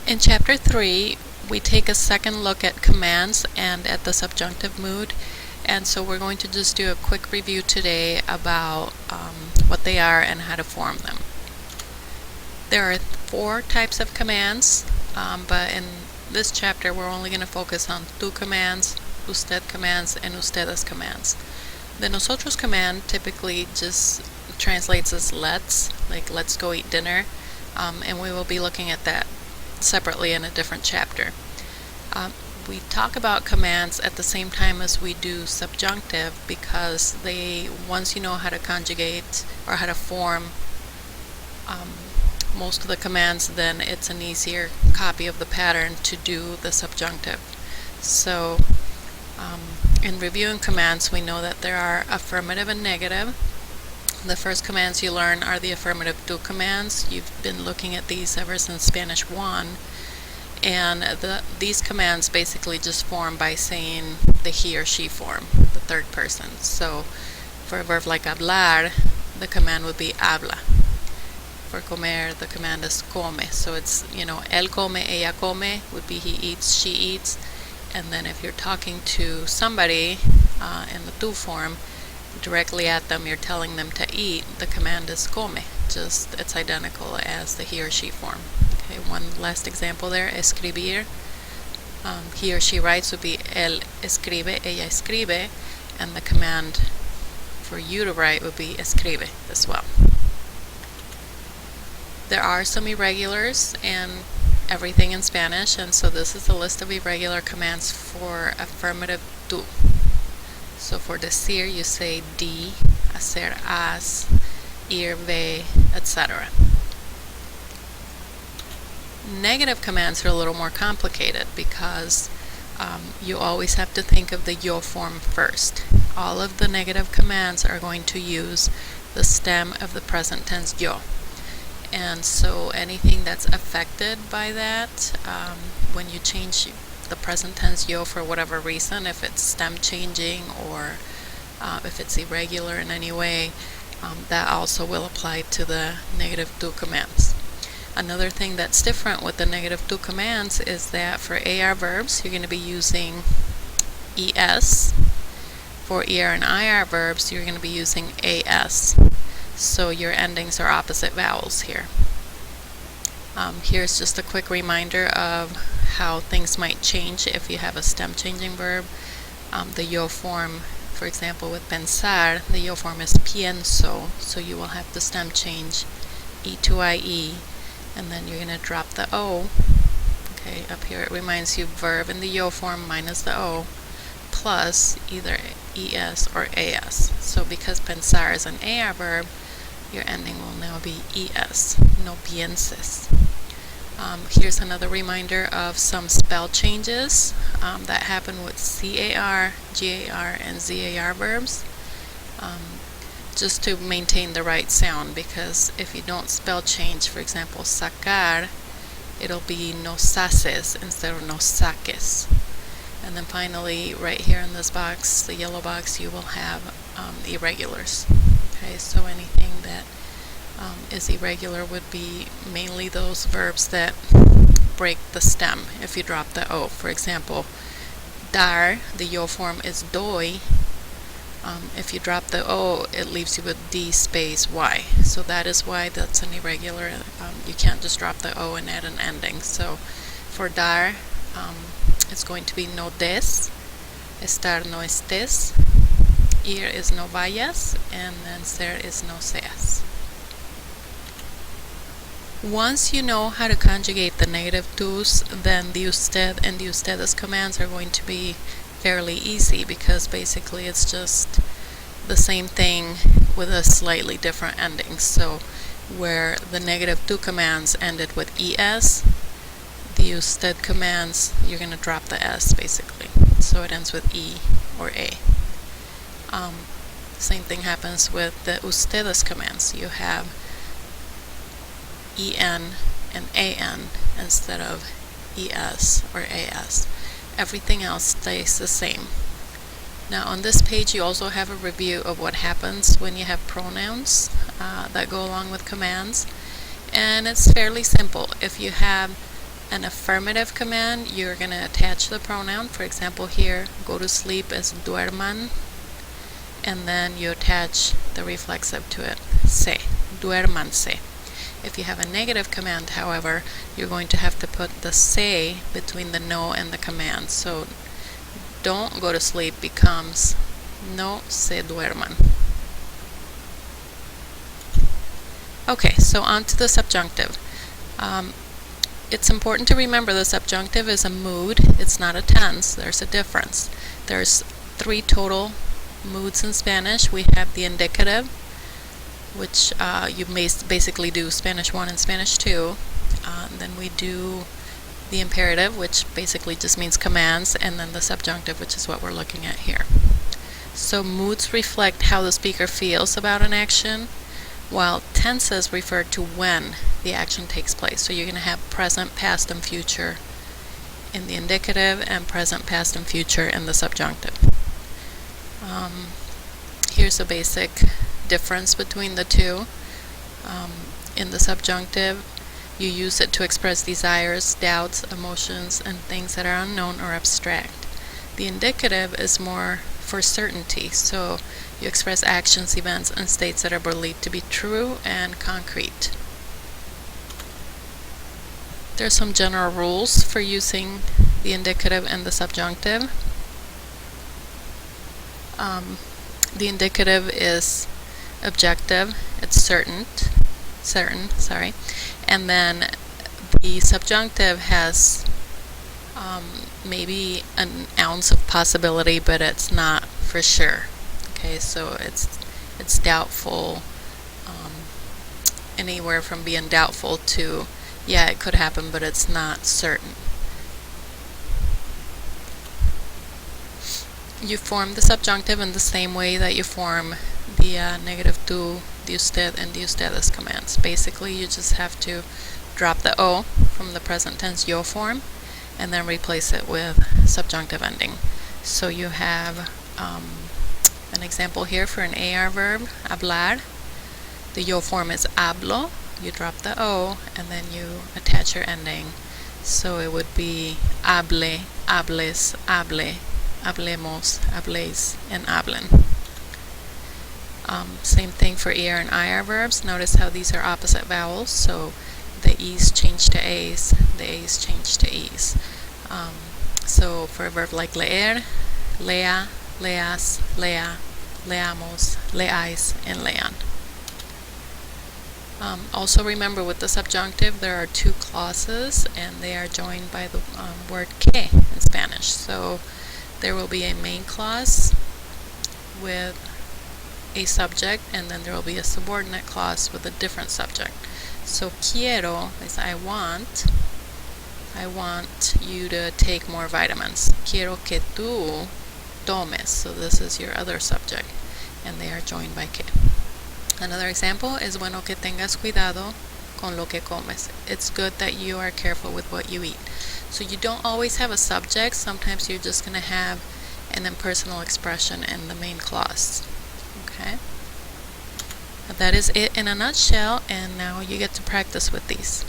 In Chapter 3, we take a second look at commands and at the subjunctive mood, and so we're going to just do a quick review today about what they are and how to form them. There are 4 types of commands, but in this chapter we're only going to focus on 2 commands, usted commands and ustedes commands. The nosotros command typically just translates as let's, like let's go eat dinner, and we will be looking at that separately in a different chapter. We talk about commands at the same time as we do subjunctive because once you know how to conjugate or how to form most of the commands, then it's an easier copy of the pattern to do the subjunctive. So in reviewing commands, we know that there are affirmative and negative. The first commands you learn are the affirmative do commands. You've been looking at these ever since Spanish 1. And these commands basically just form by saying the he or she form, the third person. So for a verb like hablar, the command would be habla. For comer, the command is come. So it's, él come, ella come would be he eats, she eats. And then if you're talking to somebody in the tu form, directly at them, you're telling them to eat, the command is come. It's identical as the he or she form. Okay, one last example there, escribir. He or she writes would be él escribe, ella escribe, and the command for you to write would be escribe as well. There are some irregulars and everything in Spanish, and so this is a list of irregular commands for affirmative do. So for decir, you say di, hacer haz, ir ve, etc. Negative commands are a little more complicated because you always have to think of the yo form first. All of the negative commands are going to use the stem of the present tense yo. And so anything that's affected by that, when you change the present tense yo for whatever reason, if it's stem changing or if it's irregular in any way, that also will apply to the negative do commands. Another thing that's different with the negative do commands is that for AR verbs, you're going to be using ES. For ER and IR verbs, you're going to be using AS. So your endings are opposite vowels here. Here's just a quick reminder of how things might change if you have a stem changing verb. The yo form, for example, with pensar, the yo form is pienso, so you will have the stem change E to IE, and then you're going to drop the O. Okay, up here it reminds you verb in the yo form minus the O, plus either ES or AS. So because pensar is an AR verb, your ending will now be ES, no pienses. Here's another reminder of some spell changes that happen with CAR, GAR, and ZAR verbs, just to maintain the right sound, because if you don't spell change, for example, sacar, it'll be nos haces instead of nos saques. And then finally, right here in this box, the yellow box, you will have irregulars. Okay, so anything that is irregular would be mainly those verbs that break the stem if you drop the O. For example, dar, the yo form is doy. If you drop the O, it leaves you with D space Y. So that is why that's an irregular. You can't just drop the O and add an ending. So for dar, it's going to be no des, estar no estés, ir is no vayas, and then ser is no seas. Once you know how to conjugate the negative do's, then the usted and the ustedes commands are going to be fairly easy, because basically it's just the same thing with a slightly different ending. So where the negative do commands ended with ES, the usted commands, you're going to drop the S basically. So it ends with E or A. Same thing happens with the ustedes commands. You have EN and AN instead of ES or AS. Everything else stays the same. Now on this page you also have a review of what happens when you have pronouns that go along with commands, and it's fairly simple. If you have an affirmative command, you're going to attach the pronoun. For example, here, go to sleep is duerman, and then you attach the reflexive to it, se, duérmanse. If you have a negative command, however, you're going to have to put the se between the no and the command. So don't go to sleep becomes no se duerman. Okay, so on to the subjunctive. It's important to remember the subjunctive is a mood, it's not a tense, there's a difference. There's 3 total moods in Spanish. We have the indicative, which you may basically do Spanish 1 and Spanish 2. Then we do the imperative, which basically just means commands, and then the subjunctive, which is what we're looking at here. So moods reflect how the speaker feels about an action, while tenses refer to when the action takes place. So you're going to have present, past, and future in the indicative, and present, past, and future in the subjunctive. Here's a basic difference between the two. In the subjunctive, you use it to express desires, doubts, emotions, and things that are unknown or abstract. The indicative is more for certainty, so you express actions, events, and states that are believed to be true and concrete. There are some general rules for using the indicative and the subjunctive. The indicative is objective, it's certain, and then the subjunctive has maybe an ounce of possibility, but it's not for sure. Okay, so it's doubtful, anywhere from being doubtful to, yeah, it could happen, but it's not certain. You form the subjunctive in the same way that you form the negative tú, de usted, and de ustedes commands. Basically, you just have to drop the O from the present tense yo form and then replace it with subjunctive ending. So you have an example here for an AR verb, hablar. The yo form is hablo. You drop the O and then you attach your ending. So it would be hable, hables, hable, hablemos, habléis, and hablen. Same thing for ER and IR verbs. Notice how these are opposite vowels, so the E's change to A's, the A's change to E's. So for a verb like leer, lea, leas, lea, leamos, leáis, and lean. Also remember, with the subjunctive there are 2 clauses and they are joined by the word que in Spanish. So there will be a main clause with a subject, and then there will be a subordinate clause with a different subject. So quiero is I want you to take more vitamins. Quiero que tú tomes. So this is your other subject, and they are joined by que. Another example is bueno que tengas cuidado con lo que comes. It's good that you are careful with what you eat. So you don't always have a subject. Sometimes you're just going to have an impersonal expression in the main clause. Okay? But that is it in a nutshell, and now you get to practice with these.